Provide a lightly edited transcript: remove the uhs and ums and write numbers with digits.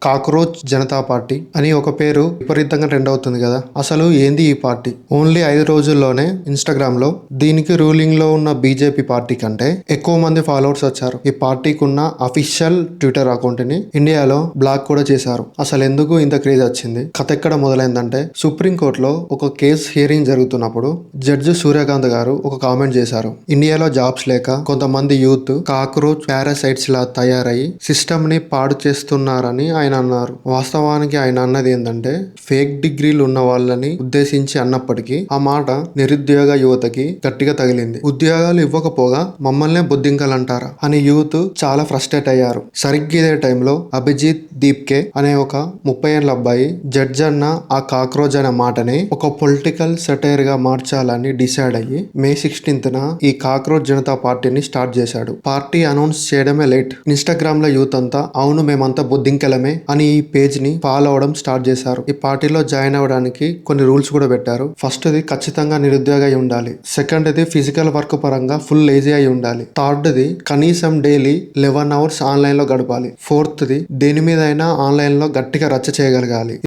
Cockroach Janata party అని ఒక పేరు విపరీతంగా ట్రెండ్ అవుతుంది కదా. అసలు ఏంది ఈ పార్టీ? ఓన్లీ 5 రోజుల్లోనే ఇన్స్టాగ్రామ్ లో దీనికి రూలింగ్ లో ఉన్న బీజేపీ పార్టీ కంటే ఎక్కువ మంది ఫాలోవర్స్ వచ్చారు. ఈ పార్టీకి ఉన్న అఫీషియల్ ట్విట్టర్ అకౌంట్ ని ఇండియాలో బ్లాక్ కూడా చేశారు. అసలు ఎందుకు ఇంత క్రేజ్ వచ్చింది? కథ ఎక్కడ మొదలైందంటే, సుప్రీంకోర్టులో ఒక కేసు హియరింగ్ జరుగుతున్నప్పుడు జడ్జి సూర్యకాంత్ గారు ఒక కామెంట్ చేశారు. ఇండియాలో జాబ్స్ లేక కొంతమంది యూత్ కాక్రోచ్ పారాసైట్స్ లా తయారై సిస్టమ్ ని పాడు చేస్తున్నారని ఆయన అన్నారు. వాస్తవానికి ఆయన అన్నది ఏంటంటే, ఫేక్ డిగ్రీలు ఉన్న వాళ్ళని ఉద్దేశించి అన్నప్పటికీ ఆ మాట నిరుద్యోగ యువతకి గట్టిగా తగిలింది. ఉద్యోగాలు ఇవ్వకపోగా మమ్మల్నే బొద్దింకలంటారా అని యూత్ చాలా ఫ్రస్ట్రేట్ అయ్యారు. సరిగ్గా ఇదే టైంలో అభిజిత్ దీప్కే అనే ఒక 30 ఏళ్ల అబ్బాయి జడ్జ్ అన్న ఆ కాక్రోచ్ అనే మాటని ఒక పొలిటికల్ సెటైర్ గా మార్చాలని డిసైడ్ అయ్యి మే 16న ఈ కాక్రోచ్ జనతా పార్టీని స్టార్ట్ చేశాడు. పార్టీ అనౌన్స్ చేయడమే లేట్. ఇన్స్టాగ్రామ్ లో యూత్ అంతా అవును మేమంతా బొద్దింకలమే అని ఈ పేజ్ ని ఫాలో అవడం స్టార్ట్ చేశారు. ఈ పార్టీలో జాయిన్ అవ్వడానికి కొన్ని రూల్స్ కూడా పెట్టారు. ఫస్ట్ ది ఖచ్చితంగా నిరుద్యోగ అయి ఉండాలి. సెకండ్ ది ఫిజికల్ వర్క్ పరంగా ఫుల్ లేజీ అయి ఉండాలి. థర్డ్ ది కనీసం డైలీ 11 hours ఆన్లైన్ లో గడపాలి. ఫోర్త్ ది దేని మీద అయినా ఆన్లైన్ లో గట్టిగా రచ్చ చేయగలగాలి.